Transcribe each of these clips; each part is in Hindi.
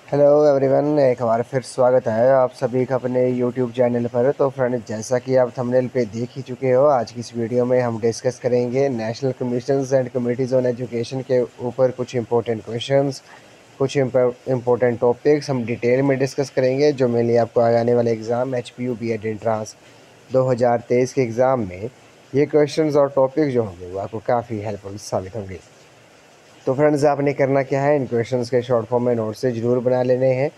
हेलो एवरीवन, एक बार फिर स्वागत है आप सभी का अपने यूट्यूब चैनल पर। तो फ्रेंड्स, जैसा कि आप थंबनेल पे देख ही चुके हो, आज की इस वीडियो में हम डिस्कस करेंगे national commissions and committees on education के ऊपर कुछ इंपॉर्टेंट क्वेश्चंस, कुछ इंपॉर्टेंट टॉपिक्स हम डिटेल में डिस्कस करेंगे, जो मेनली आपको आने वाले एग्ज़ाम HPU BEd एंट्रांस 2023 के एग्ज़ाम में ये क्वेश्चंस और टॉपिक जो होंगे वो आपको काफ़ी हेल्पफुल साबित होंगे। तो फ्रेंड्स, आपने करना क्या है, इन क्वेश्चंस के शॉर्ट फॉर्म में नोट से ज़रूर बना लेने हैं,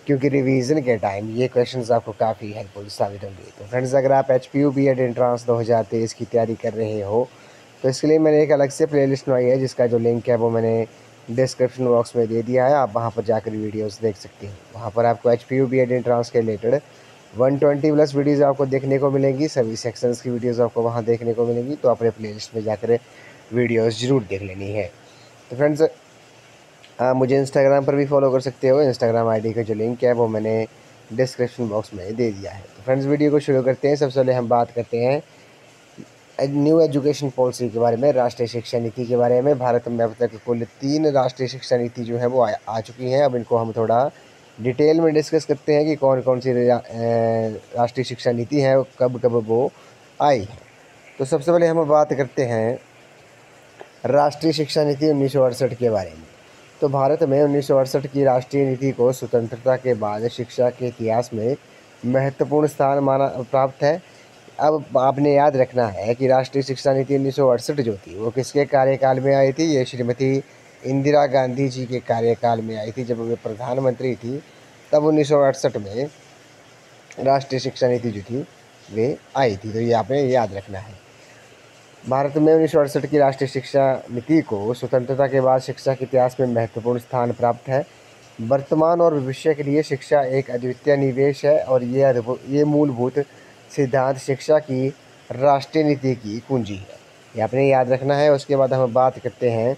क्योंकि रिवीजन के टाइम ये क्वेश्चंस आपको काफ़ी हेल्पफुल साबित होंगे। तो फ्रेंड्स, अगर आप HPU BEd एंट्रांस 2023 की तैयारी कर रहे हो तो इसके लिए मैंने एक अलग से प्लेलिस्ट बनाई है, जिसका जो लिंक है वो मैंने डिस्क्रिप्शन बॉक्स में दे दिया है। आप वहाँ पर जाकर वीडियोस देख सकते हैं। वहाँ पर आपको HPU BEd एंट्रांस के रिलेटेड 120 प्लस वीडियोज़ आपको देखने को मिलेंगी। सभी सेक्शंस की वीडियोज़ आपको वहाँ देखने को मिलेंगी। तो अपने प्लेलिस्ट में जाकर वीडियोज़ ज़रूर देख लेनी है। तो फ्रेंड्स, आप मुझे इंस्टाग्राम पर भी फॉलो कर सकते हो। इंस्टाग्राम आईडी का जो लिंक है वो मैंने डिस्क्रिप्शन बॉक्स में दे दिया है। तो फ्रेंड्स, वीडियो को शुरू करते हैं। सबसे पहले हम बात करते हैं न्यू एजुकेशन पॉलिसी के बारे में, राष्ट्रीय शिक्षा नीति के बारे में। भारत में अब तक कुल 3 राष्ट्रीय शिक्षा नीति जो है वो आ चुकी हैं। अब इनको हम थोड़ा डिटेल में डिस्कस करते हैं कि कौन कौन सी राष्ट्रीय शिक्षा नीति है, कब कब वो आई है। तो सबसे पहले हम बात करते हैं राष्ट्रीय शिक्षा नीति 1968 के बारे में। तो भारत में 1968 की राष्ट्रीय नीति को स्वतंत्रता के बाद शिक्षा के इतिहास में महत्वपूर्ण स्थान माना प्राप्त है। अब आपने याद रखना है कि राष्ट्रीय शिक्षा नीति 1968 जो थी वो किसके कार्यकाल में आई थी। ये श्रीमती इंदिरा गांधी जी के कार्यकाल में आई थी, जब वे प्रधानमंत्री थी। तब 1968 में राष्ट्रीय शिक्षा नीति जो थी वे आई थी। तो ये आपने याद रखना है। भारत में 1968 की राष्ट्रीय शिक्षा नीति को स्वतंत्रता के बाद शिक्षा के इतिहास में महत्वपूर्ण स्थान प्राप्त है। वर्तमान और भविष्य के लिए शिक्षा एक अद्वितीय निवेश है, और ये मूलभूत सिद्धांत शिक्षा की राष्ट्रीय नीति की कुंजी है। ये आपने याद रखना है। उसके बाद हम बात करते हैं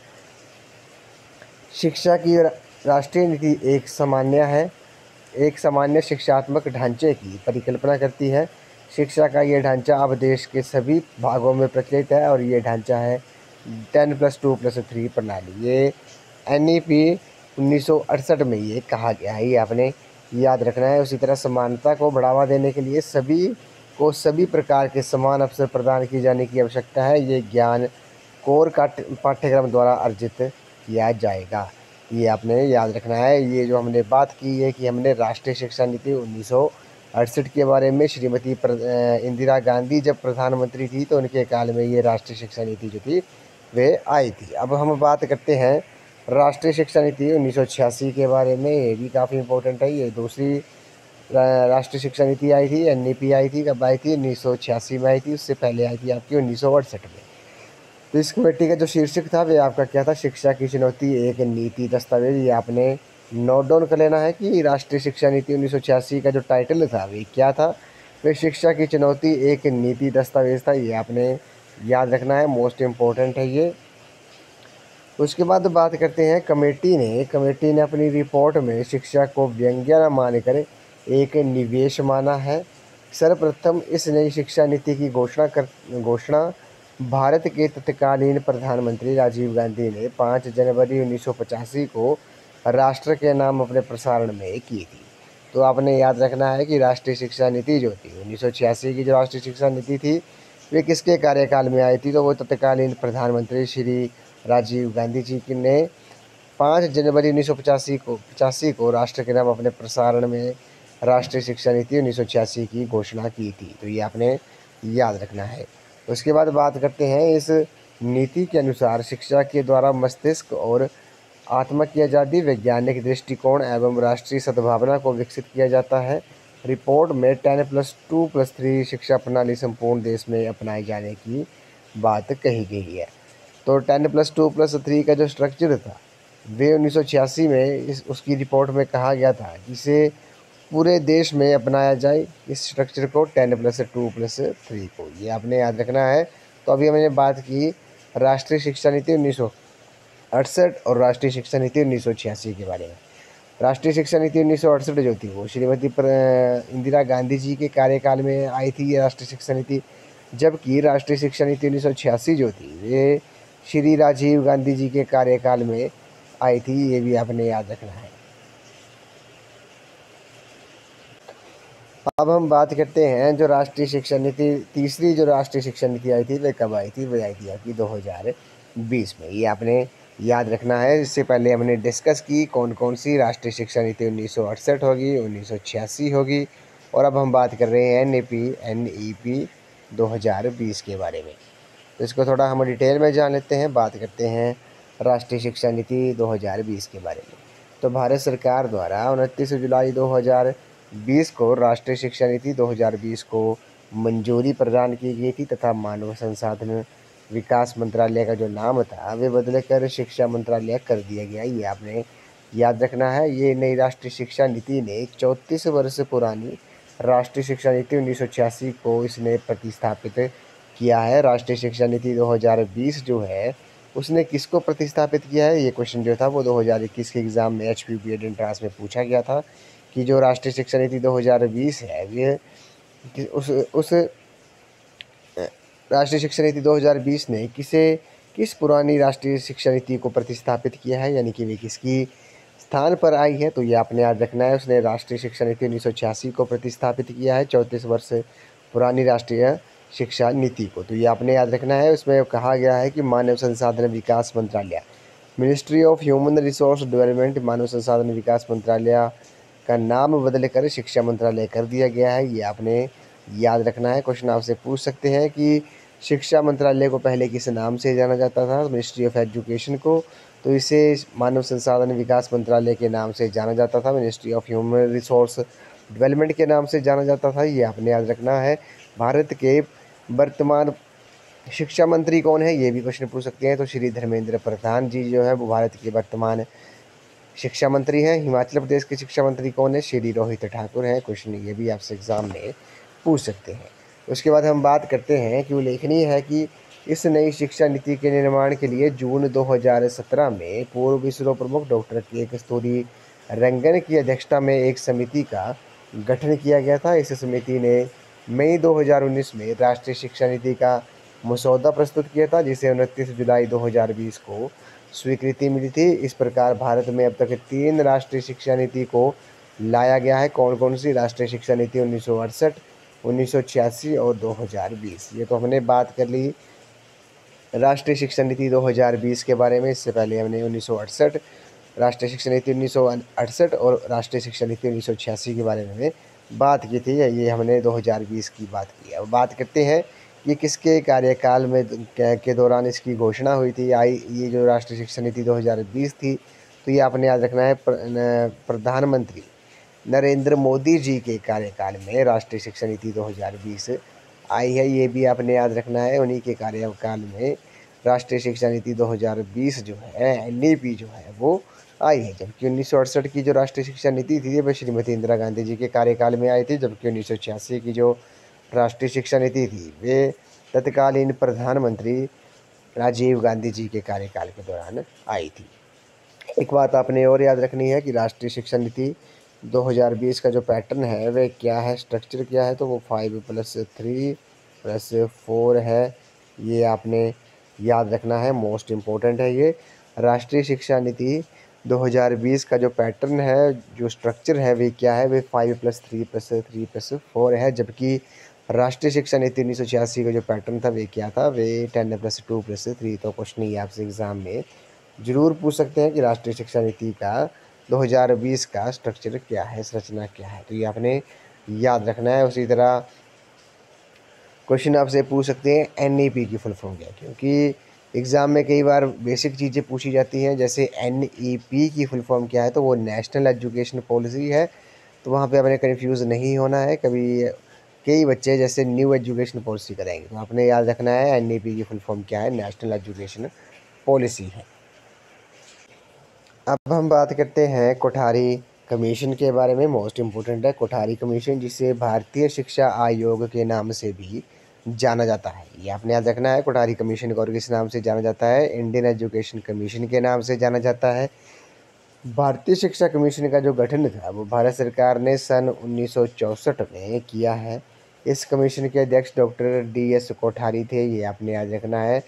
शिक्षा की राष्ट्रीय नीति एक सामान्य शिक्षात्मक ढांचे की परिकल्पना करती है। शिक्षा का ये ढांचा अब देश के सभी भागों में प्रचलित है, और ये ढांचा है 10+2+3 प्रणाली। ये NEP 1968 में ये कहा गया है, ये आपने याद रखना है। उसी तरह समानता को बढ़ावा देने के लिए सभी प्रकार के समान अवसर प्रदान किए जाने की आवश्यकता है। ये ज्ञान कोर का पाठ्यक्रम द्वारा अर्जित किया जाएगा। ये आपने याद रखना है। ये जो हमने बात की है कि हमने राष्ट्रीय शिक्षा नीति 1968 के बारे में, श्रीमती इंदिरा गांधी जब प्रधानमंत्री थी तो उनके काल में ये राष्ट्रीय शिक्षा नीति जो थी वे आई थी। अब हम बात करते हैं राष्ट्रीय शिक्षा नीति 1986 के बारे में। ये भी काफ़ी इंपॉर्टेंट है। ये दूसरी राष्ट्रीय शिक्षा नीति आई थी। NEP आई थी, कब आई थी? 1986 में आई थी। उससे पहले आई थी आपकी 1968 में। तो इस कमेटी का जो शीर्षक था वे आपका क्या था? शिक्षा की चुनौती एक नीति दस्तावेज। ये आपने नोट डाउन कर लेना है कि राष्ट्रीय शिक्षा नीति 1986 का जो टाइटल था वे क्या था? वे शिक्षा की चुनौती एक नीति दस्तावेज था। ये आपने याद रखना है, मोस्ट इम्पोर्टेंट है ये। उसके बाद बात करते हैं कमेटी ने अपनी रिपोर्ट में शिक्षा को व्यंग्य न मानकर एक निवेश माना है। सर्वप्रथम इस नई शिक्षा नीति की घोषणा भारत के तत्कालीन प्रधानमंत्री राजीव गांधी ने 5 जनवरी 1985 को राष्ट्र के नाम अपने प्रसारण में की थी। तो आपने याद रखना है कि राष्ट्रीय शिक्षा नीति जो थी 1986 की जो राष्ट्रीय शिक्षा नीति थी वे किसके कार्यकाल में आई थी? तो वो तत्कालीन प्रधानमंत्री श्री राजीव गांधी जी ने 5 जनवरी 1985 को राष्ट्र के नाम अपने प्रसारण में राष्ट्रीय शिक्षा नीति 1986 की घोषणा की थी। तो ये आपने याद रखना है। उसके बाद बात करते हैं इस नीति के अनुसार शिक्षा के द्वारा मस्तिष्क और आत्मा की आज़ादी, वैज्ञानिक दृष्टिकोण एवं राष्ट्रीय सद्भावना को विकसित किया जाता है। रिपोर्ट में 10+2+3 शिक्षा प्रणाली संपूर्ण देश में अपनाए जाने की बात कही गई है। तो 10+2+3 का जो स्ट्रक्चर था वे 1986 में उसकी रिपोर्ट में कहा गया था कि इसे पूरे देश में अपनाया जाए, इस स्ट्रक्चर को 10+2+3 को। ये आपने याद रखना है। तो अभी हमने बात की राष्ट्रीय शिक्षा नीति 1968 और राष्ट्रीय शिक्षा नीति 1986 के बारे में। राष्ट्रीय शिक्षा नीति 1968 जो थी वो श्रीमती इंदिरा गांधी जी के कार्यकाल में आई थी ये राष्ट्रीय शिक्षा नीति, जबकि राष्ट्रीय शिक्षा नीति 1986 जो थी ये श्री राजीव गांधी जी के कार्यकाल में आई थी। ये भी आपने याद रखना है। अब हम बात करते हैं जो राष्ट्रीय शिक्षा नीति, तीसरी जो राष्ट्रीय शिक्षा नीति आई थी वह कब आई थी? वह आई थी आपकी 2020 में। ये आपने याद रखना है। इससे पहले हमने डिस्कस की कौन कौन सी राष्ट्रीय शिक्षा नीति 1968 होगी, 1986 होगी, और अब हम बात कर रहे हैं NEP 2020 के बारे में। तो इसको थोड़ा हम डिटेल में जान लेते हैं। बात करते हैं राष्ट्रीय शिक्षा नीति 2020 के बारे में। तो भारत सरकार द्वारा 29 जुलाई 2020 को राष्ट्रीय शिक्षा नीति 2020 को मंजूरी प्रदान की गई थी तथा मानव संसाधन विकास मंत्रालय का जो नाम था वे बदल कर शिक्षा मंत्रालय कर दिया गया। ये आपने याद रखना है। ये नई राष्ट्रीय शिक्षा नीति ने 34 वर्ष पुरानी राष्ट्रीय शिक्षा नीति 1986 को इसने प्रतिस्थापित किया है। राष्ट्रीय शिक्षा नीति 2020 जो है उसने किसको प्रतिस्थापित किया है? ये क्वेश्चन जो था वो 2021 के एग्ज़ाम में HPBED एंट्रेंस में पूछा गया था कि जो राष्ट्रीय शिक्षा नीति 2020 है ये उस राष्ट्रीय शिक्षा नीति 2020 ने किस पुरानी राष्ट्रीय शिक्षा नीति को प्रतिस्थापित किया है, यानी कि वे किसकी स्थान पर आई है? तो ये आपने याद रखना है। उसने राष्ट्रीय शिक्षा नीति 1986 को प्रतिस्थापित किया है, 34 वर्ष पुरानी राष्ट्रीय शिक्षा नीति को। तो ये आपने याद रखना है। उसमें कहा गया है कि मानव संसाधन विकास मंत्रालय, ministry of human resource development, मानव संसाधन विकास मंत्रालय का नाम बदल कर शिक्षा मंत्रालय कर दिया गया है। ये आपने याद रखना है। क्वेश्चन आपसे पूछ सकते हैं कि शिक्षा मंत्रालय को पहले किस नाम से जाना जाता था? मिनिस्ट्री ऑफ एजुकेशन को, तो इसे मानव संसाधन विकास मंत्रालय के नाम से जाना जाता था। Ministry of human resource development के नाम से जाना जाता था। ये आपने याद रखना है। भारत के वर्तमान शिक्षा मंत्री कौन है? ये भी प्रश्न पूछ सकते हैं। तो श्री धर्मेंद्र प्रधान जी जो है वो भारत के वर्तमान शिक्षा मंत्री हैं। हिमाचल प्रदेश के शिक्षा मंत्री कौन है? श्री रोहित ठाकुर हैं। क्वेश्चन ये भी आपसे एग्जाम में पूछ सकते हैं। उसके बाद हम बात करते हैं कि उल्लेखनीय है कि इस नई शिक्षा नीति के निर्माण के लिए जून 2017 में पूर्व इसरो प्रमुख डॉक्टर के कस्तूरी रंगन की अध्यक्षता में एक समिति का गठन किया गया था। इस समिति ने मई 2019 में राष्ट्रीय शिक्षा नीति का मसौदा प्रस्तुत किया था, जिसे 29 जुलाई 2020 को स्वीकृति मिली थी। इस प्रकार भारत में अब तक 3 राष्ट्रीय शिक्षा नीति को लाया गया है। कौन कौन सी? राष्ट्रीय शिक्षा नीति 1968, 1986 और 2020। ये तो हमने बात कर ली राष्ट्रीय शिक्षा नीति 2020 के बारे में। इससे पहले हमने 1968 राष्ट्रीय शिक्षा नीति 1968 और राष्ट्रीय शिक्षा नीति 1986 के बारे में बात की थी। ये हमने 2020 की बात की। अब बात करते हैं ये किसके कार्यकाल में के दौरान इसकी घोषणा हुई थी। ये जो राष्ट्रीय शिक्षा नीति 2020 थी, तो ये आपने याद रखना है प्रधानमंत्री नरेंद्र मोदी जी के कार्यकाल में राष्ट्रीय शिक्षा नीति 2020 आई है। ये भी आपने याद रखना है। उन्हीं के कार्यकाल में राष्ट्रीय शिक्षा नीति 2020 जो है NEP जो है वो आई है। जबकि 1968 की जो राष्ट्रीय शिक्षा नीति थी वह श्रीमती इंदिरा गांधी जी के कार्यकाल में आई थी। जबकि 1986 की जो राष्ट्रीय शिक्षा नीति थी वे तत्कालीन प्रधानमंत्री राजीव गांधी जी के कार्यकाल के दौरान आई थी। एक बात आपने और याद रखनी है कि राष्ट्रीय शिक्षा नीति 2020 का जो पैटर्न है वह क्या है, स्ट्रक्चर क्या है? तो वो 5+3+4 है। ये आपने याद रखना है, मोस्ट इम्पोर्टेंट है ये। राष्ट्रीय शिक्षा नीति 2020 का जो पैटर्न है, जो स्ट्रक्चर है वे क्या है? वे 5+3+3+4 है। जबकि राष्ट्रीय शिक्षा नीति 1986 का जो पैटर्न था वे क्या था? वे 10+2+3। तो क्वेश्चन ये आपसे एग्जाम में जरूर पूछ सकते हैं कि राष्ट्रीय शिक्षा नीति का 2020 का स्ट्रक्चर क्या है, संरचना क्या है। तो ये आपने याद रखना है। उसी तरह क्वेश्चन आपसे पूछ सकते हैं NEP की फुल फॉर्म क्या है, क्योंकि एग्ज़ाम में कई बार बेसिक चीज़ें पूछी जाती हैं। जैसे NEP की फुल फॉर्म क्या है, तो वो नेशनल एजुकेशन पॉलिसी है। तो वहाँ पे आपने कन्फ्यूज़ नहीं होना है कभी। कई बच्चे जैसे न्यू एजुकेशन पॉलिसी कराएंगे, तो आपने याद रखना है NEP की फुल फॉर्म क्या है, नेशनल एजुकेशन पॉलिसी है। अब हम बात करते हैं कोठारी कमीशन के बारे में। मोस्ट इम्पोर्टेंट है कोठारी कमीशन, जिसे भारतीय शिक्षा आयोग के नाम से भी जाना जाता है। ये आपने याद रखना है। कोठारी कमीशन को और किस नाम से जाना जाता है? इंडियन एजुकेशन कमीशन के नाम से जाना जाता है। भारतीय शिक्षा कमीशन का जो गठन था वो भारत सरकार ने सन 1964 में किया है। इस कमीशन के अध्यक्ष डॉक्टर DS कोठारी थे। ये आपने याद रखना है।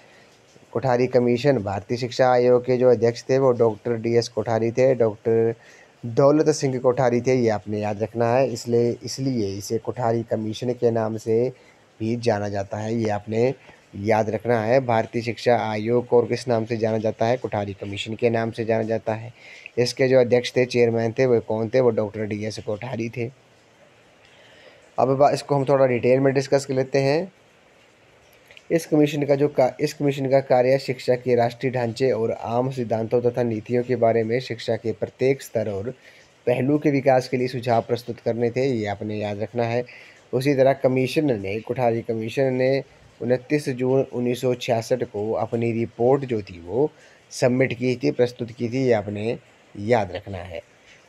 कोठारी कमीशन, भारतीय शिक्षा आयोग के जो अध्यक्ष थे वो डॉक्टर DS कोठारी थे। डॉक्टर दौलत सिंह कोठारी थे, ये आपने याद रखना है। इसलिए इसे कोठारी कमीशन के नाम से भी जाना जाता है, ये आपने याद रखना है। भारतीय शिक्षा आयोग को और किस नाम से जाना जाता है? कोठारी कमीशन के नाम से जाना जाता है। इसके जो अध्यक्ष थे, चेयरमैन थे, वो कौन थे? वो डॉक्टर DS कोठारी थे। अब इसको हम थोड़ा डिटेल में डिस्कस कर लेते हैं। इस कमीशन का कार्य शिक्षा के राष्ट्रीय ढांचे और आम सिद्धांतों तथा नीतियों के बारे में शिक्षा के प्रत्येक स्तर और पहलू के विकास के लिए सुझाव प्रस्तुत करने थे, ये आपने याद रखना है। उसी तरह कोठारी कमीशन ने 29 जून 1966 को अपनी रिपोर्ट जो थी वो सबमिट की थी, प्रस्तुत की थी, ये आपने याद रखना है।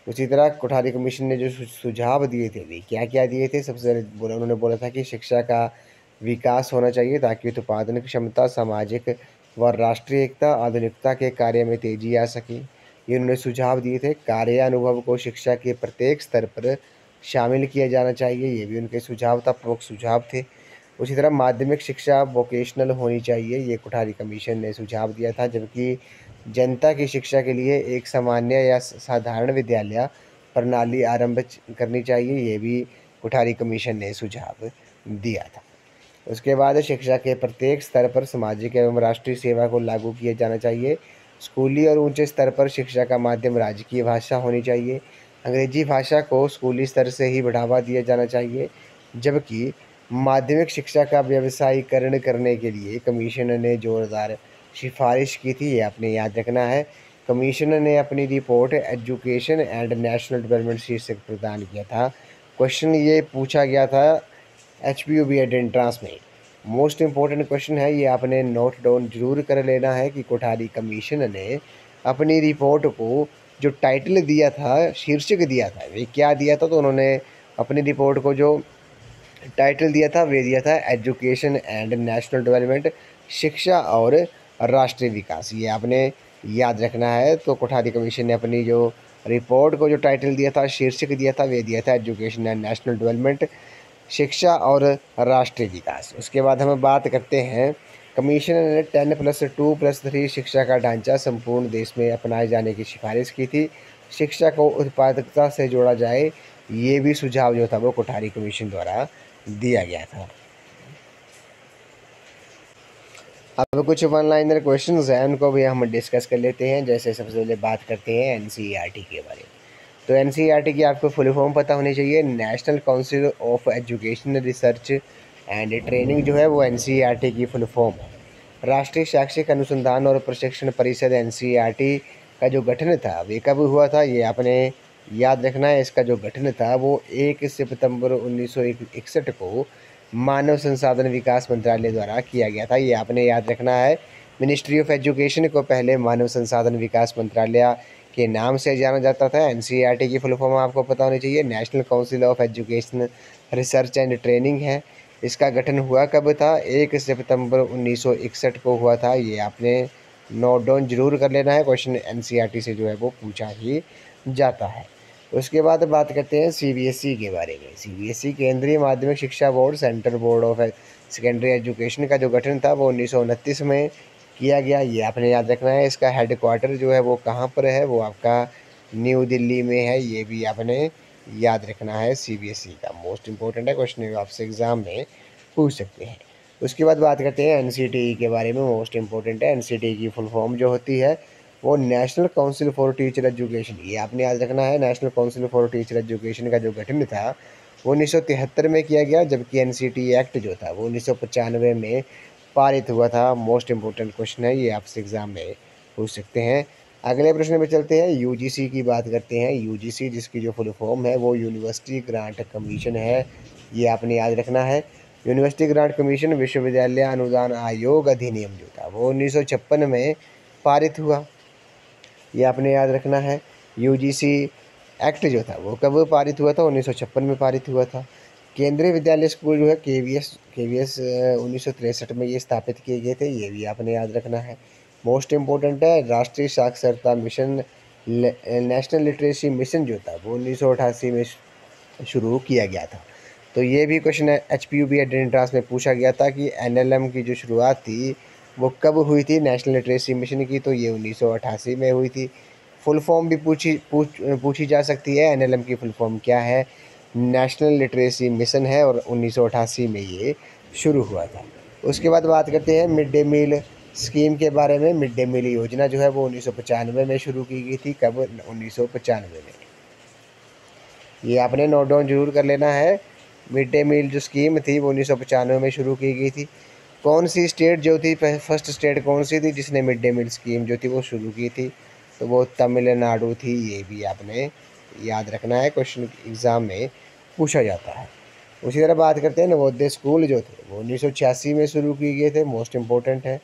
उसी तरह कोठारी कमीशन ने जो सुझाव दिए थे वे क्या क्या दिए थे? सबसे पहले उन्होंने बोला था कि शिक्षा का विकास होना चाहिए ताकि उत्पादन क्षमता, सामाजिक व राष्ट्रीय एकता, आधुनिकता के कार्य में तेजी आ सके। ये उन्होंने सुझाव दिए थे। कार्य अनुभव को शिक्षा के प्रत्येक स्तर पर शामिल किया जाना चाहिए, ये भी उनके सुझाव था, प्रमुख सुझाव थे। उसी तरह माध्यमिक शिक्षा वोकेशनल होनी चाहिए, ये कोठारी कमीशन ने सुझाव दिया था। जबकि जनता की शिक्षा के लिए एक सामान्य या साधारण विद्यालय प्रणाली आरंभ करनी चाहिए, ये भी कोठारी कमीशन ने सुझाव दिया था। उसके बाद शिक्षा के प्रत्येक स्तर पर सामाजिक एवं राष्ट्रीय सेवा को लागू किया जाना चाहिए। स्कूली और ऊंचे स्तर पर शिक्षा का माध्यम राजकीय भाषा होनी चाहिए। अंग्रेजी भाषा को स्कूली स्तर से ही बढ़ावा दिया जाना चाहिए। जबकि माध्यमिक शिक्षा का व्यवसायीकरण करने के लिए कमीशन ने जोरदार सिफारिश की थी, ये आपने याद रखना है। कमीशन ने अपनी report education and national development शीर्षक प्रदान किया था। क्वेश्चन ये पूछा गया था HPUB एंट्रेंस में। मोस्ट इम्पोर्टेंट क्वेश्चन है, ये आपने नोट डाउन जरूर कर लेना है कि कोठारी कमीशन ने अपनी रिपोर्ट को जो टाइटल दिया था, शीर्षक दिया था, वे क्या दिया था? तो उन्होंने अपनी रिपोर्ट को जो टाइटल दिया था वे दिया था एजुकेशन एंड नेशनल डेवलपमेंट, शिक्षा और राष्ट्रीय विकास, ये आपने याद रखना है। तो कोठारी कमीशन ने अपनी जो रिपोर्ट को जो टाइटल दिया था, शीर्षक दिया था, वे दिया था एजुकेशन एंड नेशनल डेवलपमेंट, शिक्षा और राष्ट्रीय विकास। उसके बाद हम बात करते हैं, कमीशन ने 10+2+3 शिक्षा का ढांचा संपूर्ण देश में अपनाए जाने की सिफारिश की थी। शिक्षा को उत्पादकता से जोड़ा जाए, ये भी सुझाव जो था वो कोठारी कमीशन द्वारा दिया गया था। अब कुछ वन लाइनर क्वेश्चंस हैं, उनको भी हम डिस्कस कर लेते हैं। जैसे सबसे पहले बात करते हैं NCERT के बारे में। तो NCERT की आपको फुल फॉर्म पता होनी चाहिए। National council of education research and training जो है वो NCERT की फुल फॉर्म है। राष्ट्रीय शैक्षिक अनुसंधान और प्रशिक्षण परिषद NCERT का जो गठन था वे कब हुआ था? ये आपने याद रखना है। इसका जो गठन था वो 1 सितंबर 1961 को मानव संसाधन विकास मंत्रालय द्वारा किया गया था, ये आपने याद रखना है। मिनिस्ट्री ऑफ एजुकेशन को पहले मानव संसाधन विकास मंत्रालय के नाम से जाना जाता था। NCERT की फुल फॉर्म आपको पता होनी चाहिए, national council of education research and training है। इसका गठन हुआ कब था? 1 सितंबर 1961 को हुआ था, ये आपने नोट डाउन जरूर कर लेना है। क्वेश्चन NCERT से जो है वो पूछा ही जाता है। उसके बाद बात करते हैं CBSE के बारे में। CBSE केंद्रीय माध्यमिक शिक्षा board, central board of secondary education का जो गठन था वो 1929 में किया गया, ये आपने याद रखना है। इसका हेडक्वार्टर जो है वो कहाँ पर है? वो आपका न्यू दिल्ली में है, ये भी आपने याद रखना है। CBSE का मोस्ट इंपॉर्टेंट है, क्वेश्चन आपसे एग्जाम में पूछ सकते हैं। उसके बाद बात करते हैं NCTE के बारे में, मोस्ट इंपॉर्टेंट है। NCTE की फुल फॉर्म जो होती है वो national council for teacher education, ये आपने याद रखना है। National council for teacher education का जो गठन था वो 1973 में किया गया, जबकि NCTE एक्ट जो था वो 1995 में पारित हुआ था। मोस्ट इंपॉर्टेंट क्वेश्चन है, ये आपसे एग्जाम में पूछ सकते हैं। अगले प्रश्न में चलते हैं, UGC की बात करते हैं। UGC जिसकी जो फुल फॉर्म है वो यूनिवर्सिटी ग्रांट कमीशन है, ये आपने याद रखना है। यूनिवर्सिटी ग्रांट कमीशन विश्वविद्यालय अनुदान आयोग अधिनियम जो था वो 1956 में पारित हुआ, ये आपने याद रखना है। UGC एक्ट जो था वो कब पारित हुआ था? 1956 में पारित हुआ था। केंद्रीय विद्यालय स्कूल जो है KVS 1963 में ये स्थापित किए गए थे, ये भी आपने याद रखना है। मोस्ट इम्पोर्टेंट है, राष्ट्रीय साक्षरता मिशन, नेशनल लिटरेसी मिशन जो था वो 1988 में शुरू किया गया था। तो ये भी क्वेश्चन HPUB एंट्रेंस में पूछा गया था कि NLM की जो शुरुआत थी वो कब हुई थी नेशनल लिटरेसी मिशन की? तो ये 1988 में हुई थी। फुल फॉर्म भी पूछी जा सकती है। एनएलएम की फुल फॉर्म क्या है? नेशनल लिटरेसी मिशन है और 1988 में ये शुरू हुआ था। उसके बाद बात करते हैं मिड डे मील स्कीम के बारे में। मिड डे मील योजना जो है वो 1995 में शुरू की गई थी। कब? 1995 में। ये आपने नोट डाउन जरूर कर लेना है। मिड डे मील जो स्कीम थी वो 1995 में शुरू की गई थी। कौन सी स्टेट जो थी, फर्स्ट स्टेट कौन सी थी जिसने मिड डे मील स्कीम जो थी वो शुरू की थी? तो वो तमिलनाडु थी। ये भी आपने याद रखना है, क्वेश्चन एग्ज़ाम में पूछा जाता है। उसी तरह बात करते हैं नवोदय स्कूल जो थे वो 1986 में शुरू किए गए थे, मोस्ट इम्पोर्टेंट है।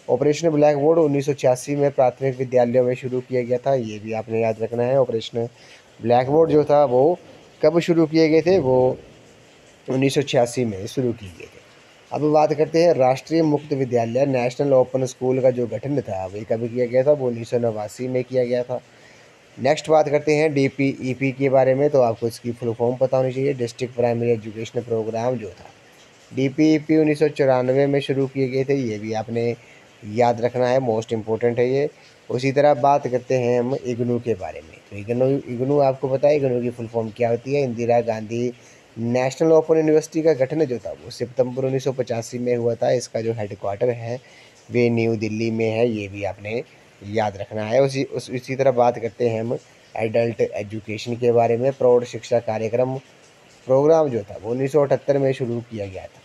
ऑपरेशन ब्लैक बोर्ड 1986 में प्राथमिक विद्यालयों में शुरू किया गया था। ये भी आपने याद रखना है। ऑपरेशन ब्लैक बोर्ड जो था वो कब शुरू किए गए थे? वो 1986 में शुरू किए गए थे। अब बात करते हैं राष्ट्रीय मुक्त विद्यालय नेशनल ओपन स्कूल का जो गठन था वही कब किया गया था? वो 1989 में किया गया था। नेक्स्ट बात करते हैं डीपीईपी के बारे में। तो आपको इसकी फुल फॉर्म पता होनी चाहिए। डिस्ट्रिक्ट प्राइमरी एजुकेशन प्रोग्राम जो था डीपीईपी 1994 में शुरू किए गए थे। ये भी आपने याद रखना है, मोस्ट इम्पोर्टेंट है ये। उसी तरह बात करते हैं हम इग्नू के बारे में। तो इग्नू आपको पता है इग्नू की फुल फॉर्म क्या होती है? Indira Gandhi national open university का गठन जो था वो सितंबर 1985 में हुआ था। इसका जो हेडक्वार्टर है वे न्यू दिल्ली में है। ये भी आपने याद रखना है। उसी तरह बात करते हैं हम एडल्ट एजुकेशन के बारे में। प्रौढ़ शिक्षा कार्यक्रम प्रोग्राम जो था वो 1978 में शुरू किया गया था।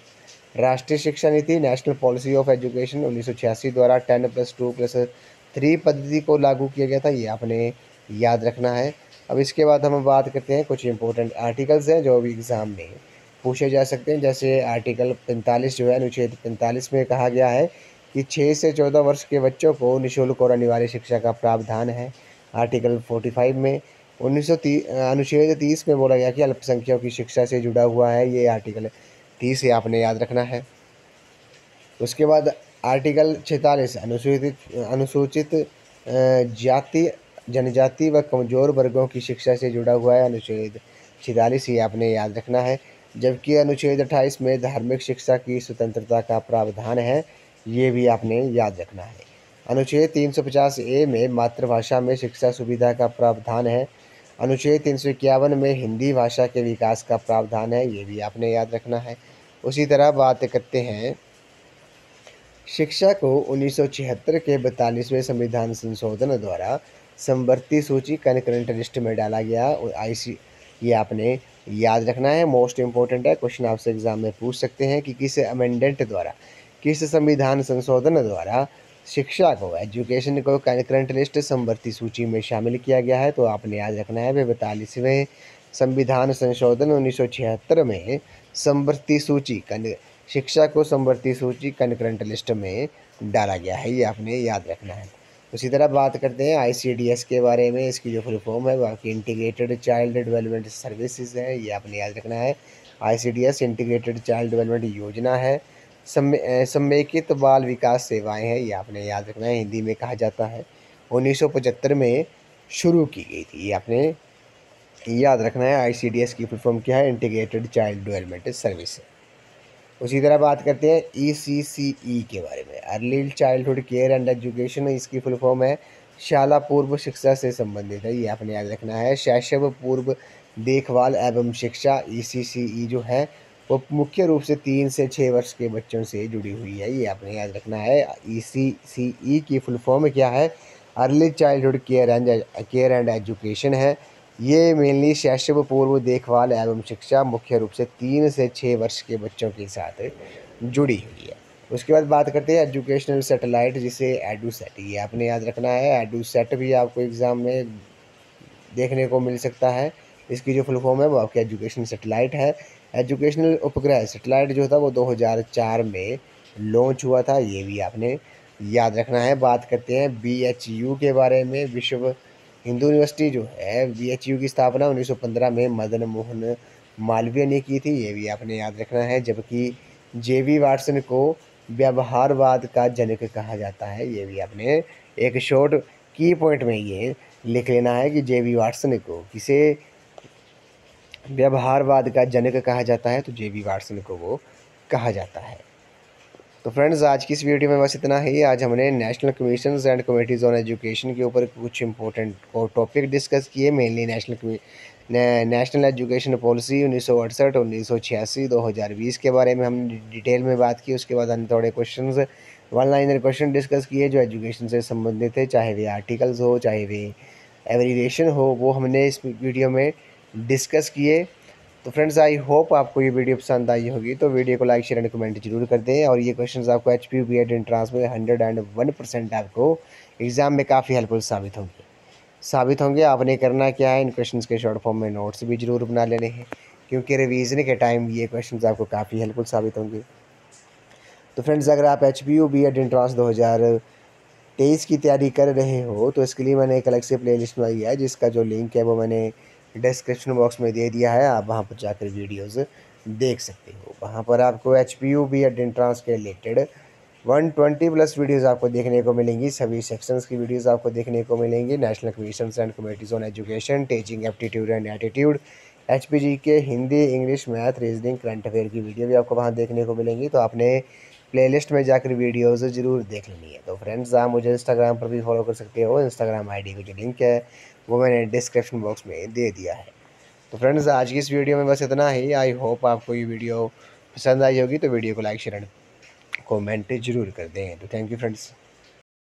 राष्ट्रीय शिक्षा नीति नेशनल पॉलिसी ऑफ एजुकेशन 1986 द्वारा 10+2+3 पद्धति को लागू किया गया था। ये आपने याद रखना है। अब इसके बाद हम बात करते हैं कुछ इंपॉर्टेंट आर्टिकल्स हैं जो भी एग्ज़ाम में पूछे जा सकते हैं। जैसे आर्टिकल 45 जो है, अनुच्छेद 45 में कहा गया है कि 6 से 14 वर्ष के बच्चों को निःशुल्क और अनिवार्य शिक्षा का प्रावधान है। आर्टिकल 45 में अनुच्छेद 30 में बोला गया कि अल्पसंख्यकों की शिक्षा से जुड़ा हुआ है। ये आर्टिकल 30 से आपने याद रखना है। उसके बाद आर्टिकल 46 अनुसूचित जाति जनजाति व कमज़ोर वर्गों की शिक्षा से जुड़ा हुआ है। अनुच्छेद 46 ये आपने याद रखना है। जबकि अनुच्छेद 28 में धार्मिक शिक्षा की स्वतंत्रता का प्रावधान है। ये भी आपने याद रखना है। अनुच्छेद 350A में मातृभाषा में शिक्षा सुविधा का प्रावधान है। अनुच्छेद 351 में हिंदी भाषा के विकास का प्रावधान है। ये भी आपने याद रखना है। उसी तरह बात करते हैं शिक्षा को 1976 के 42वें संविधान संशोधन द्वारा समवर्ती सूची कनकरेंट लिस्ट में डाला गया। और ये आपने याद रखना है, मोस्ट इम्पोर्टेंट है। क्वेश्चन आपसे एग्जाम में पूछ सकते हैं कि किस अमेंडेंट द्वारा, किस संविधान संशोधन द्वारा शिक्षा को, एजुकेशन को कनकरेंट लिस्ट समवर्ती सूची में शामिल किया गया है? तो आपने याद रखना है वे 42वें संविधान संशोधन 1976 में समवर्ती सूची शिक्षा को समवर्ती सूची कनकरेंट लिस्ट में डाला गया है। ये आपने याद रखना है। उसी तरह बात करते हैं आईसीडीएस के बारे में। इसकी जो फुल फॉर्म है वो आपकी इंटीग्रेटेड चाइल्ड डेवलपमेंट सर्विसेज है। ये आपने याद रखना है। आईसीडीएस इंटीग्रेटेड चाइल्ड डेवलपमेंट योजना है। समेकित बाल विकास सेवाएं हैं। ये आपने याद रखना है, हिंदी में कहा जाता है। 1975 में शुरू की गई थी। ये आपने याद रखना है। आईसीडीएस की फुल फॉर्म क्या है? Integrated child development service. उसी तरह बात करते हैं ईसीसीई के बारे में। Early childhood care and education, इसकी फुल फॉर्म है शाला पूर्व शिक्षा से संबंधित है। ये आपने याद रखना है। शैशव पूर्व देखभाल एवं शिक्षा, ईसीसीई जो है वो मुख्य रूप से 3 से 6 वर्ष के बच्चों से जुड़ी हुई है। ये आपने याद रखना है। ईसीसीई की फुल फॉर्म क्या है? Early childhood care and education है। ये मेनली शैशव पूर्व देखभाल एवं शिक्षा मुख्य रूप से 3 से 6 वर्ष के बच्चों के साथ जुड़ी हुई है। उसके बाद बात करते हैं एजुकेशनल सैटेलाइट, जिसे एडूसेट, ये आपने याद रखना है। एडूसेट भी आपको एग्ज़ाम में देखने को मिल सकता है। इसकी जो फुल फॉर्म है वो आपकी एजुकेशनल सैटेलाइट है। एजुकेशनल उपग्रह सैटेलाइट जो था वो 2004 में लॉन्च हुआ था। ये भी आपने याद रखना है। बात करते हैं बीएचयू के बारे में। विश्व हिंदू यूनिवर्सिटी जो है, बीएचयू की स्थापना 1915 में मदन मोहन मालवीय ने की थी। ये भी आपने याद रखना है। जबकि जेवी वाटसन को व्यवहारवाद का जनक कहा जाता है। ये भी आपने एक शॉर्ट की पॉइंट में ये लिख लेना है कि जेवी वाटसन को किसे व्यवहारवाद का जनक कहा जाता है? तो जेवी वाटसन को वो कहा जाता है। तो फ्रेंड्स आज की इस वीडियो में बस इतना ही। आज हमने national commissions and committees on education के ऊपर कुछ इंपॉर्टेंट टॉपिक डिस्कस किए। मेनली नेशनल एजुकेशन पॉलिसी 1968, 1986, 2020 के बारे में हमने डिटेल में बात की। उसके बाद हमने थोड़े questions, one liner question discuss किए जो एजुकेशन से संबंधित थे, चाहे वे आर्टिकल्स हो, चाहे वे एवरीवेशन हो, वो हमने इस वीडियो में डिस्कस किए। तो फ्रेंड्स आई होप आपको ये वीडियो पसंद आई होगी, तो वीडियो को लाइक शेयर एंड कमेंट जरूर कर दें। और ये क्वेश्चंस आपको HP BEd एंट्रांस में 101% आपको एग्ज़ाम में काफ़ी हेल्पफुल साबित होंगे। आपने करना क्या है, इन क्वेश्चंस के शॉर्ट फॉर्म में नोट्स भी जरूर बना लेने हैं, क्योंकि रिवीजन के टाइम ये क्वेश्चंस आपको काफ़ी हेल्पफुल साबित होंगे। तो फ्रेंड्स अगर आप HP BEd एंट्रांस 2023 की तैयारी कर रहे हो, तो इसके लिए मैंने एक अलग से प्लेलिस्ट बनाई है, जिसका जो लिंक है वो मैंने डिस्क्रिप्शन बॉक्स में दे दिया है। आप वहां पर जाकर वीडियोस देख सकते हो। वहां पर आपको HP BEd एंट्रांस के रिलेटेड 120+ वीडियोस आपको देखने को मिलेंगी। सभी सेक्शंस की वीडियोस आपको देखने को मिलेंगी। National commissions and committees on education, teaching aptitude and attitude, HPG के Hindi, English, math, reasoning, current affair की वीडियो भी आपको वहाँ देखने को मिलेंगी। तो आपने प्लेलिस्ट में जाकर वीडियोस ज़रूर देख लेनी है। तो फ्रेंड्स आप मुझे इंस्टाग्राम पर भी फॉलो कर सकते हो। इंस्टाग्राम ID का जो लिंक है वो मैंने डिस्क्रिप्शन बॉक्स में दे दिया है। तो फ्रेंड्स आज की इस वीडियो में बस इतना ही। आई होप आपको ये वीडियो पसंद आई होगी, तो वीडियो को लाइक शेयर एंड कमेंट जरूर कर दें। तो थैंक यू फ्रेंड्स।